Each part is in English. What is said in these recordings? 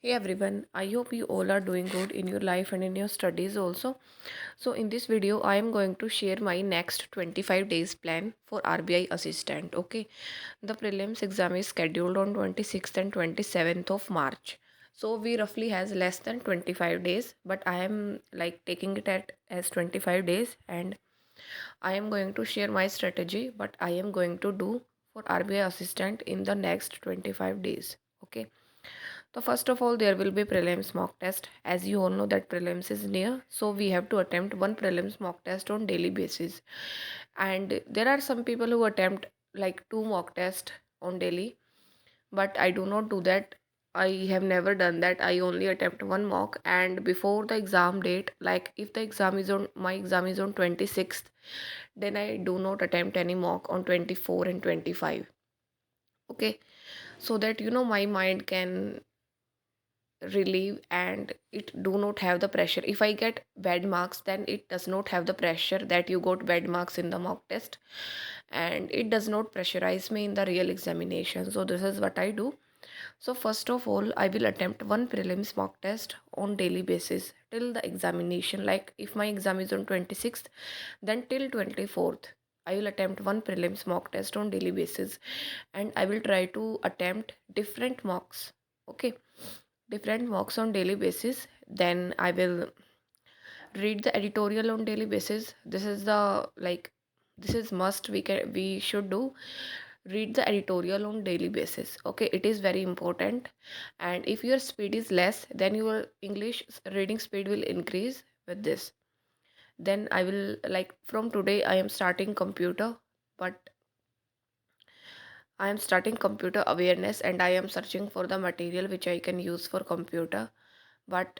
Hey everyone, I hope you all are doing good in your life and in your studies also. So in this video, I am going to share my next 25 days plan for RBI Assistant. Okay, the prelims exam is scheduled on 26th and 27th of March. So we roughly has less than 25 days, but I am like taking it at as 25 days and I am going to share my strategy, but I am going to do for RBI Assistant in the next 25 days. Okay. So first of all, there will be prelims mock test. As you all know that prelims is near, so we have to attempt one prelims mock test on daily basis. And there are some people who attempt like two mock test on daily, but I do not do that. I have never done that. I only attempt one mock, and before the exam date, like if the exam is on my exam is on 26th, then I do not attempt any mock on 24 and 25. Okay, so that my mind can relieve and it do not have the pressure. If I get bad marks, then it does not have the pressure that you got bad marks in the mock test, and it does not pressurize me in the real examination. So this is what I do. So first of all, I will attempt one prelims mock test on daily basis till the examination. Like if my exam is on 26th, then till 24th I will attempt one prelims mock test on daily basis, and I will try to attempt different mocks. Okay, different mocks on daily basis. Then I will read the editorial on daily basis. This is the like this is must we should do. Read the editorial on daily basis. Okay, it is very important. And if your speed is less, then your English reading speed will increase with this. Then I will, like, from today I am starting computer, but I am starting computer awareness and I am searching for the material which I can use for computer, but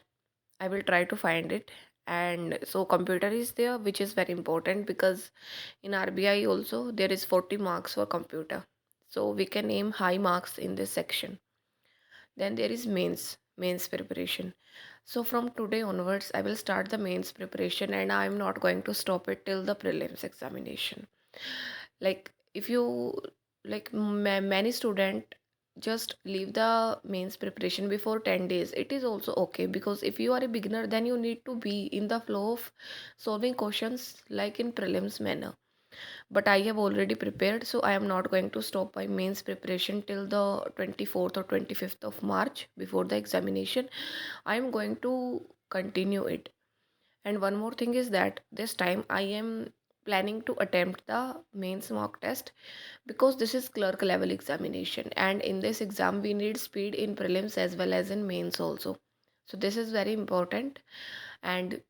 I will try to find it. And so computer is there, which is very important because in RBI also there is 40 marks for computer. So we can aim high marks in this section. Then there is mains preparation. So from today onwards, I will start the mains preparation and I am not going to stop it till the prelims examination. Like if you like many student just leave the mains preparation before 10 days, it is also okay, because if you are a beginner, then you need to be in the flow of solving questions like in prelims manner. But I have already prepared, so I am not going to stop my mains preparation till the 24th or 25th of March before the examination. I am going to continue it. And one more thing is that this time I am planning to attempt the mains mock test, because this is clerk level examination, and in this exam we need speed in prelims as well as in mains also. So this is very important. And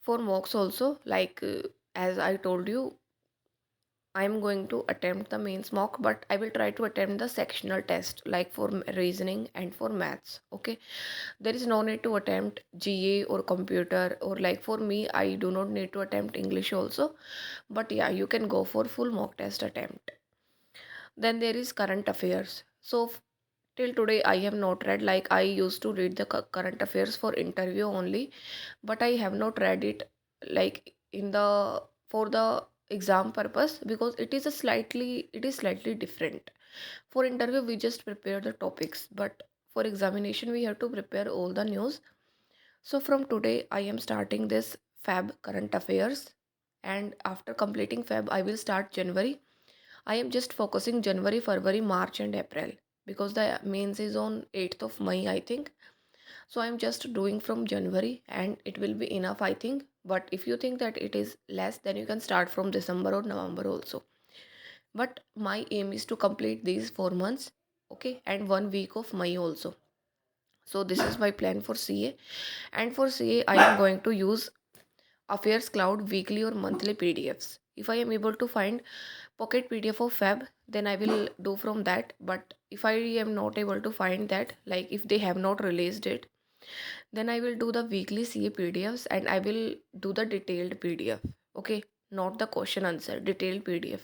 for mocks also, like as I told you, I am going to attempt the mains mock, but I will try to attempt the sectional test like for reasoning and for maths. Okay, there is no need to attempt GA or computer, or like for me, I do not need to attempt English also. But yeah, you can go for full mock test attempt. Then there is current affairs. So till today, I have not read. Like I used to read the current affairs for interview only, but I have not read it like in the for the exam purpose, because it is slightly different. For interview we just prepare the topics, but for examination we have to prepare all the news. So from today I am starting this fab current affairs, and after completing fab I will start January. I am just focusing January, February, March and April, because the mains is on 8th of May, I think. So I'm just doing from January and it will be enough, I think. But if you think that it is less, then you can start from December or November also. But my aim is to complete these 4 months, okay, and 1 week of May also. So this is my plan for CA. And for CA, I am going to use AffairsCloud weekly or monthly PDFs. If I am able to find pocket PDF of Fab, then I will do from that. But if I am not able to find that, like if they have not released it, then I will do the weekly CA PDFs and I will do the detailed PDF. Okay, not the question answer, detailed PDF.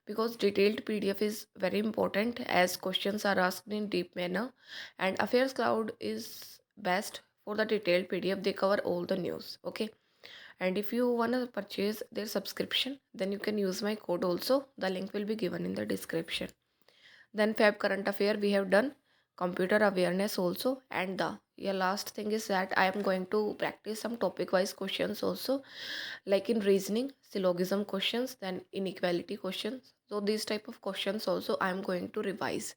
Because detailed PDF is very important as questions are asked in deep manner, and Affairs Cloud is best for the detailed PDF. They cover all the news. Okay, and if you want to purchase their subscription, then you can use my code also. The link will be given in the description. Then Fab Current Affair we have done. computer awareness also. And the last thing is that I am going to practice some topic wise questions also, like in reasoning, syllogism questions, then inequality questions. So these type of questions also I am going to revise,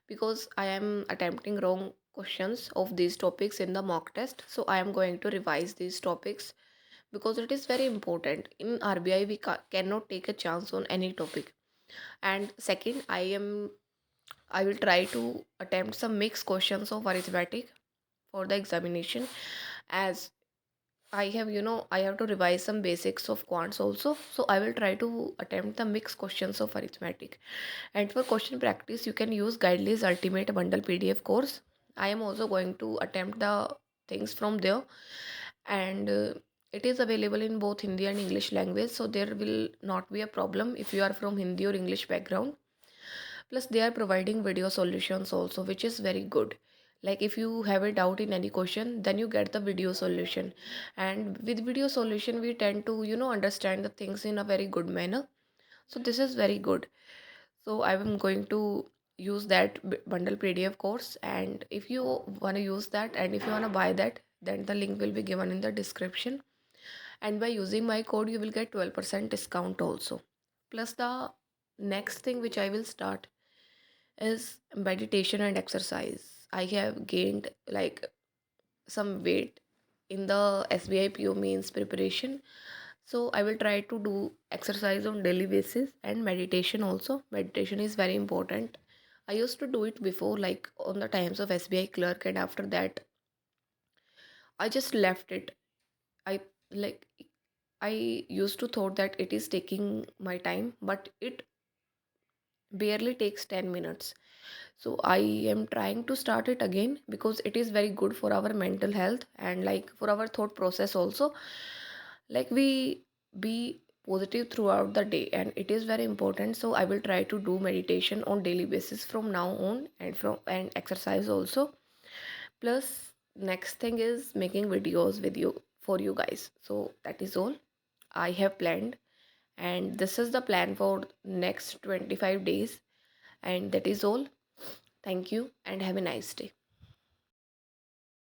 because I am attempting wrong questions of these topics in the mock test. So I am going to revise these topics, because it is very important. In RBI, we cannot take a chance on any topic. And second, I will try to attempt some mixed questions of arithmetic for the examination, as I have, I have to revise some basics of quants also. So I will try to attempt the mixed questions of arithmetic. And for question practice, you can use Guidelines Ultimate Bundle PDF course. I am also going to attempt the things from there. And it is available in both Hindi and English language. So there will not be a problem if you are from Hindi or English background. Plus they are providing video solutions also, which is very good. Like if you have a doubt in any question, then you get the video solution. And with video solution, we tend to understand the things in a very good manner. So this is very good. So I am going to use that bundle PDF course. And if you want to use that, and if you want to buy that, then the link will be given in the description. And by using my code, you will get 12% discount also. Plus the next thing which I will start is meditation and exercise. I have gained like some weight in the SBI PO means preparation. So I will try to do exercise on daily basis, and meditation also. Meditation is very important. I used to do it before, like on the times of SBI clerk, and after that I just left it. I like I used to thought that it is taking my time, but it barely takes 10 minutes. So I am trying to start it again, because it is very good for our mental health and like for our thought process also. Like we be positive throughout the day, and it is very important. So I will try to do meditation on daily basis from now on, and exercise also. Plus next thing is making videos with you for you guys. So that is all I have planned, and this is the plan for next 25 days. And that is all. Thank you and have a nice day.